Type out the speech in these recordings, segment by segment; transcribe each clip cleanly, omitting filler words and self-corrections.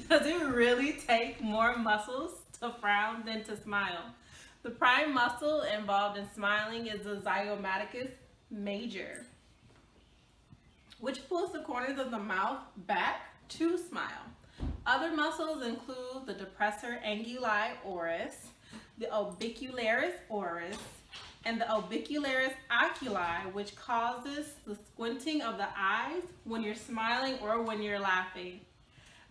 Does it really take more muscles to frown than to smile? The prime muscle involved in smiling is the zygomaticus major, which pulls the corners of the mouth back to smile. Other muscles include the depressor anguli oris, the orbicularis oris, and the orbicularis oculi, which causes the squinting of the eyes when you're smiling or when you're laughing.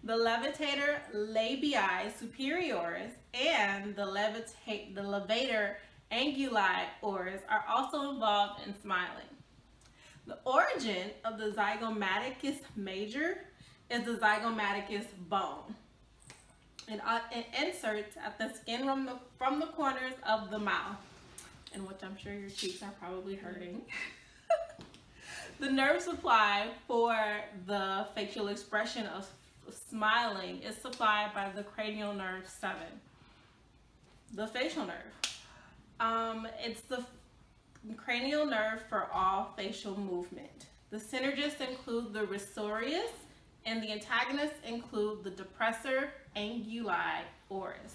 The levator labii superioris and the levator anguli oris are also involved in smiling. The origin of the zygomaticus major is the zygomaticus bone. It inserts at the skin from the corners of the mouth, in which I'm sure your cheeks are probably hurting. The nerve supply for the facial expression of smiling is supplied by the cranial nerve 7. The facial nerve. It's the cranial nerve for all facial movement. The synergists include the risorius, and the antagonists include the depressor anguli oris.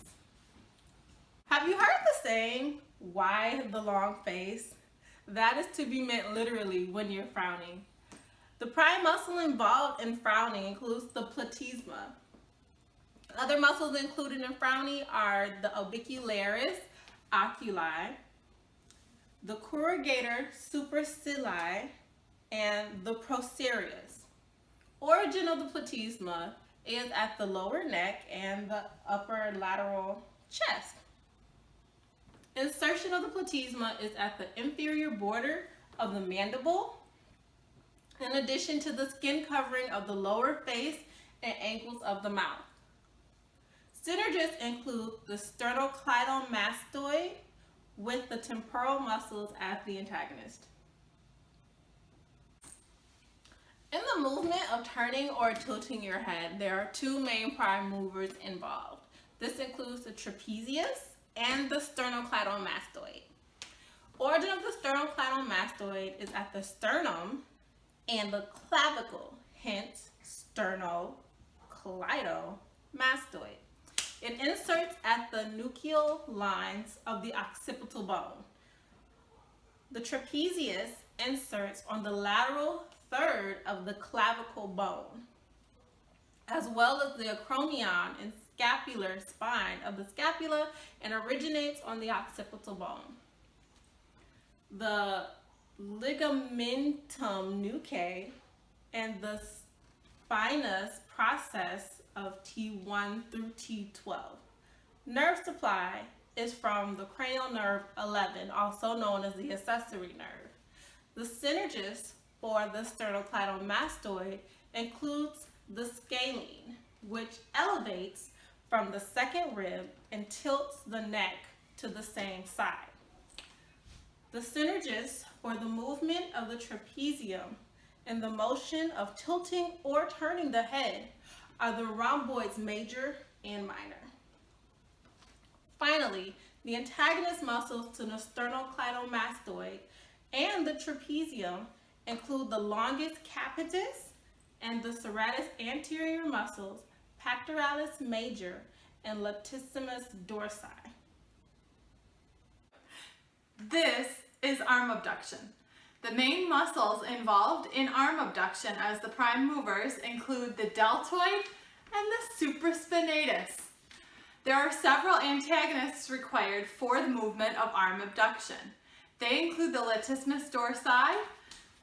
Have you heard the saying, why the long face? That is to be meant literally when you're frowning. The prime muscle involved in frowning includes the platysma. Other muscles included in frowning are the orbicularis oculi, the corrugator supercilii, and the procerus. Origin of the platysma is at the lower neck and the upper lateral chest. Insertion of the platysma is at the inferior border of the mandible, in addition to the skin covering of the lower face and angles of the mouth. Synergists include the sternocleidomastoid with the temporal muscles as the antagonist. In the movement of turning or tilting your head, there are two main prime movers involved. This includes the trapezius and the sternocleidomastoid. Origin of the sternocleidomastoid is at the sternum and the clavicle, hence sternocleidomastoid. It inserts at the nuchal lines of the occipital bone. The trapezius inserts on the lateral third of the clavicle bone, as well as the acromion and scapular spine of the scapula, and originates on the occipital bone. The ligamentum nuchae and the spinous process of T1 through T12. Nerve supply is from the cranial nerve 11, also known as the accessory nerve. The synergist for the sternocleidomastoid includes the scalene, which elevates from the second rib and tilts the neck to the same side. The synergists for the movement of the trapezium and the motion of tilting or turning the head are the rhomboids major and minor. Finally, the antagonist muscles to the sternocleidomastoid and the trapezium include the longus capitis and the serratus anterior muscles, pectoralis major, and latissimus dorsi. This is arm abduction. The main muscles involved in arm abduction as the prime movers include the deltoid and the supraspinatus. There are several antagonists required for the movement of arm abduction. They include the latissimus dorsi,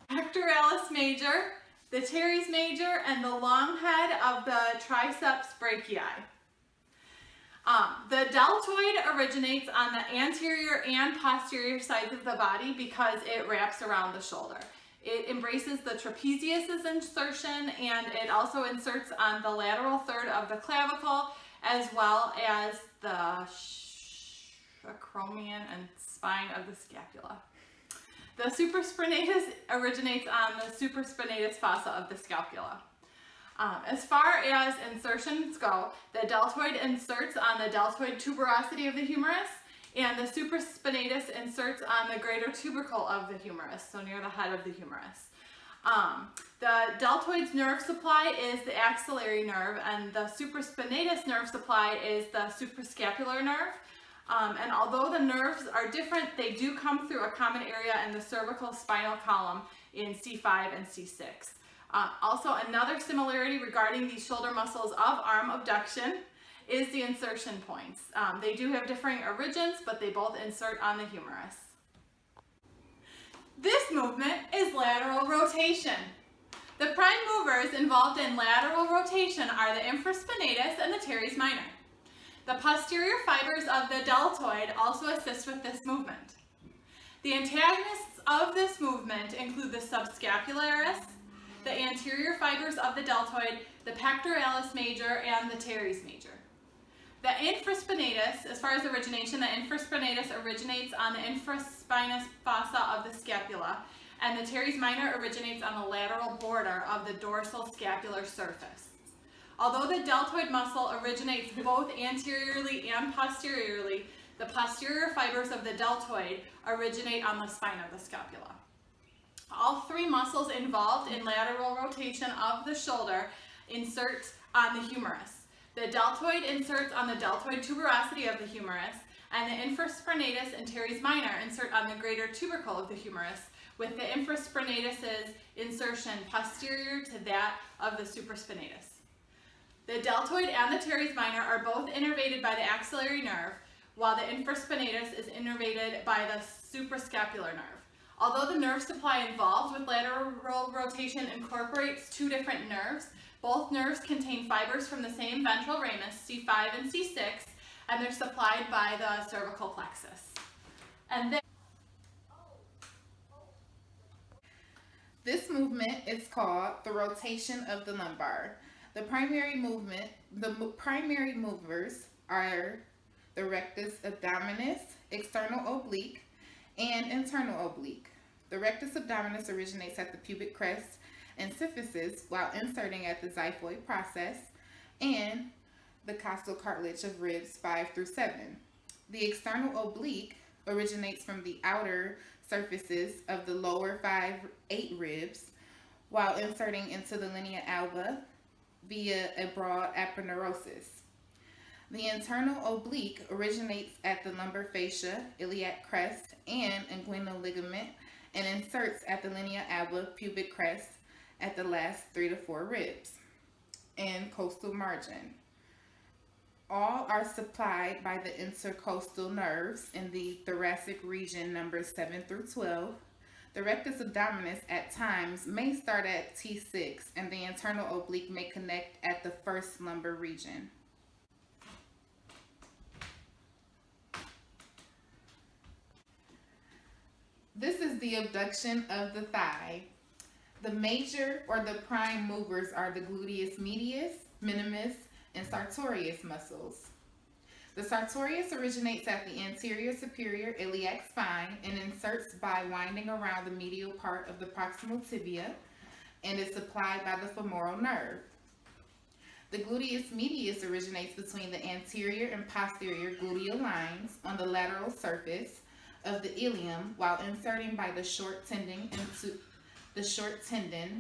pectoralis major, the teres major, and the long head of the triceps brachii. The deltoid originates on the anterior and posterior sides of the body because it wraps around the shoulder. It embraces the trapezius's insertion, and it also inserts on the lateral third of the clavicle, as well as the acromion and spine of the scapula. The supraspinatus originates on the supraspinatus fossa of the scapula. As far as insertions go, the deltoid inserts on the deltoid tuberosity of the humerus, and the supraspinatus inserts on the greater tubercle of the humerus, so near the head of the humerus. The deltoid's nerve supply is the axillary nerve, and the supraspinatus nerve supply is the suprascapular nerve. And although the nerves are different, they do come through a common area in the cervical spinal column in C5 and C6. Also, another similarity regarding these shoulder muscles of arm abduction is the insertion points. They do have differing origins, but they both insert on the humerus. This movement is lateral rotation. The prime movers involved in lateral rotation are the infraspinatus and the teres minor. The posterior fibers of the deltoid also assist with this movement. The antagonists of this movement include the subscapularis, the anterior fibers of the deltoid, the pectoralis major, and the teres major. The infraspinatus, as far as origination, the infraspinatus originates on the infraspinous fossa of the scapula, and the teres minor originates on the lateral border of the dorsal scapular surface. Although the deltoid muscle originates both anteriorly and posteriorly, the posterior fibers of the deltoid originate on the spine of the scapula. All three muscles involved in lateral rotation of the shoulder insert on the humerus. The deltoid inserts on the deltoid tuberosity of the humerus, and the infraspinatus and teres minor insert on the greater tubercle of the humerus, with the infraspinatus's insertion posterior to that of the supraspinatus. The deltoid and the teres minor are both innervated by the axillary nerve, while the infraspinatus is innervated by the suprascapular nerve. Although the nerve supply involved with lateral rotation incorporates two different nerves, both nerves contain fibers from the same ventral ramus, C5 and C6, and they're supplied by the cervical plexus. This movement is called the rotation of the lumbar. The primary movers are the rectus abdominis, external oblique, and internal oblique. The rectus abdominis originates at the pubic crest and symphysis while inserting at the xiphoid process and the costal cartilage of ribs 5 through 7. The external oblique originates from the outer surfaces of the lower 5-8 ribs while inserting into the linea alba via a broad aponeurosis. The internal oblique originates at the lumbar fascia, iliac crest, and inguinal ligament and inserts at the linea alba pubic crest at the last 3 to 4 ribs and costal margin. All are supplied by the intercostal nerves in the thoracic region numbers 7 through 12. The rectus abdominis at times may start at T6 and the internal oblique may connect at the first lumbar region. This is the abduction of the thigh. The major or the prime movers are the gluteus medius, minimus, and sartorius muscles. The sartorius originates at the anterior superior iliac spine and inserts by winding around the medial part of the proximal tibia and is supplied by the femoral nerve. The gluteus medius originates between the anterior and posterior gluteal lines on the lateral surface of the ilium while inserting by the short tendon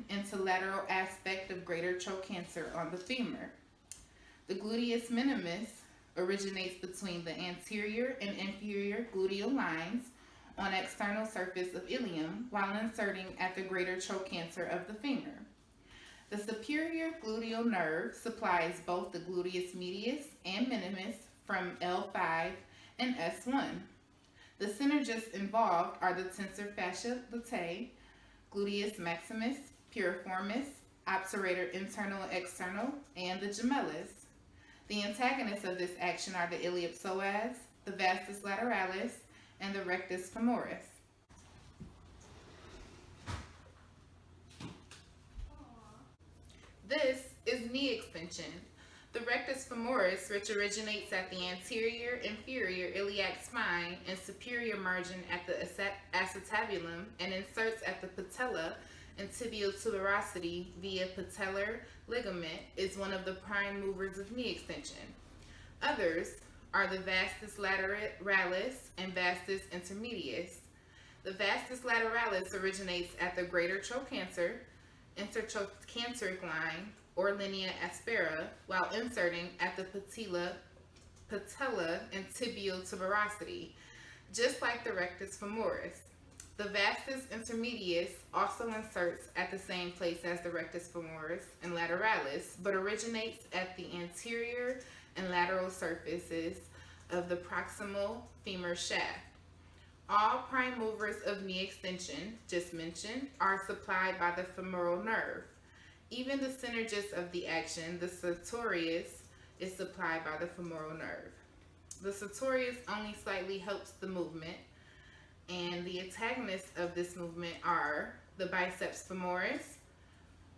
into lateral aspect of greater trochanter on the femur. The gluteus minimus originates between the anterior and inferior gluteal lines on external surface of ilium while inserting at the greater trochanter of the femur. The superior gluteal nerve supplies both the gluteus medius and minimus from L5 and S1. The synergists involved are the tensor fascia latae, gluteus maximus, piriformis, obturator internal and external, and the gemellus. The antagonists of this action are the iliopsoas, the vastus lateralis, and the rectus femoris. This is knee extension. The rectus femoris, which originates at the anterior inferior iliac spine and superior margin at the acetabulum and inserts at the patella and tibial tuberosity via patellar ligament, is one of the prime movers of knee extension. Others are the vastus lateralis and vastus intermedius. The vastus lateralis originates at the greater trochanter, intertrochanteric line or linea aspera while inserting at the patella and tibial tuberosity, just like the rectus femoris. The vastus intermedius also inserts at the same place as the rectus femoris and lateralis, but originates at the anterior and lateral surfaces of the proximal femur shaft. All prime movers of knee extension, just mentioned, are supplied by the femoral nerve. Even the synergist of the action, the sartorius, is supplied by the femoral nerve. The sartorius only slightly helps the movement, and the antagonists of this movement are the biceps femoris,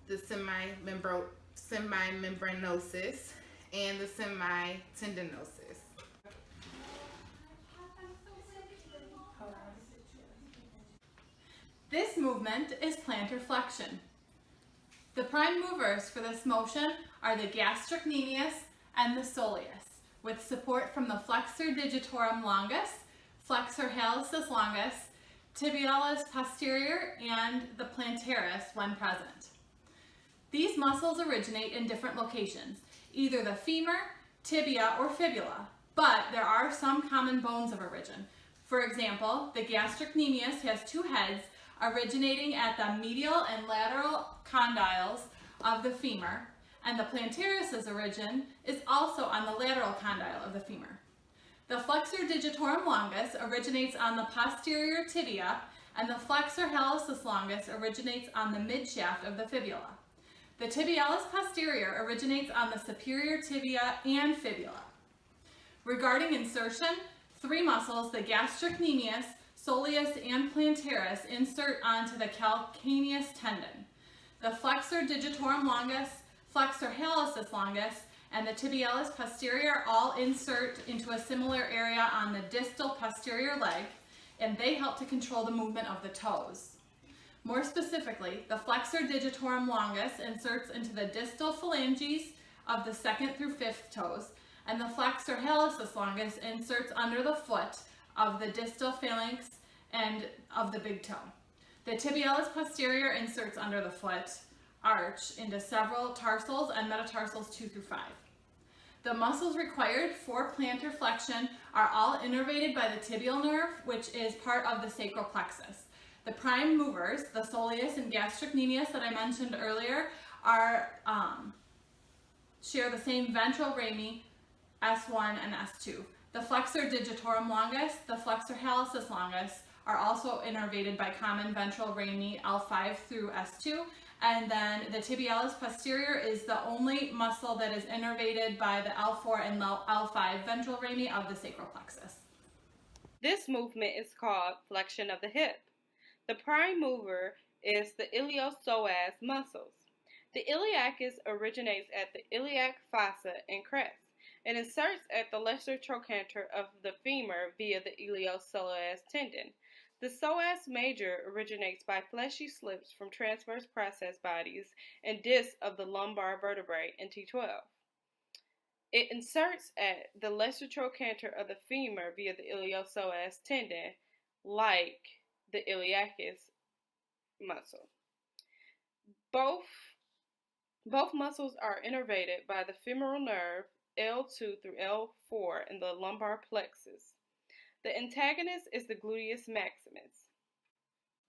the semimembranosus, and the semitendinosus. This movement is plantar flexion. The prime movers for this motion are the gastrocnemius and the soleus, with support from the flexor digitorum longus, flexor hallucis longus, tibialis posterior, and the plantaris when present. These muscles originate in different locations, either the femur, tibia, or fibula, but there are some common bones of origin. For example, the gastrocnemius has two heads originating at the medial and lateral condyles of the femur, and the plantaris's origin is also on the lateral condyle of the femur. The flexor digitorum longus originates on the posterior tibia, and the flexor hallucis longus originates on the midshaft of the fibula. The tibialis posterior originates on the superior tibia and fibula. Regarding insertion, three muscles, the gastrocnemius, soleus, and plantaris, insert onto the calcaneus tendon. The flexor digitorum longus, flexor hallucis longus, and the tibialis posterior all insert into a similar area on the distal posterior leg, and they help to control the movement of the toes. More specifically, the flexor digitorum longus inserts into the distal phalanges of the second through fifth toes, and the flexor hallucis longus inserts under the foot of the distal phalanx and of the big toe. The tibialis posterior inserts under the foot arch into several tarsals and metatarsals 2 through 5. The muscles required for plantar flexion are all innervated by the tibial nerve, which is part of the sacral plexus. The prime movers, the soleus and gastrocnemius that I mentioned earlier, share the same ventral rami, S1 and S2. The flexor digitorum longus, the flexor hallucis longus, are also innervated by common ventral rami L5 through S2, and then the tibialis posterior is the only muscle that is innervated by the L4 and L5 ventral rami of the sacral plexus. This movement is called flexion of the hip. The prime mover is the iliopsoas muscles. The iliacus originates at the iliac fossa and crest and inserts at the lesser trochanter of the femur via the iliopsoas tendon. The psoas major originates by fleshy slips from transverse process bodies and discs of the lumbar vertebrae in T12. It inserts at the lesser trochanter of the femur via the iliopsoas tendon, like the iliacus muscle. Both muscles are innervated by the femoral nerve L2 through L4 in the lumbar plexus. The antagonist is the gluteus maximus.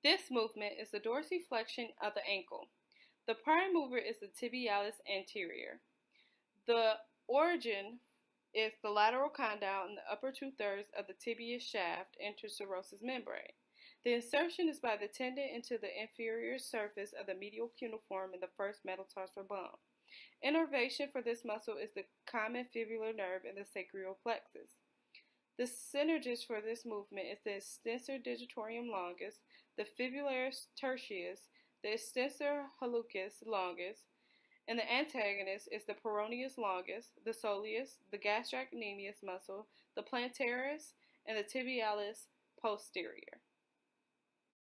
This movement is the dorsiflexion of the ankle. The prime mover is the tibialis anterior. The origin is the lateral condyle in the upper 2/3 of the tibial shaft interserosous membrane. The insertion is by the tendon into the inferior surface of the medial cuneiform in the first metatarsal bone. Innervation for this muscle is the common fibular nerve in the sacral plexus. The synergist for this movement is the extensor digitorum longus, the fibularis tertius, the extensor hallucis longus, and the antagonist is the peroneus longus, the soleus, the gastrocnemius muscle, the plantaris, and the tibialis posterior.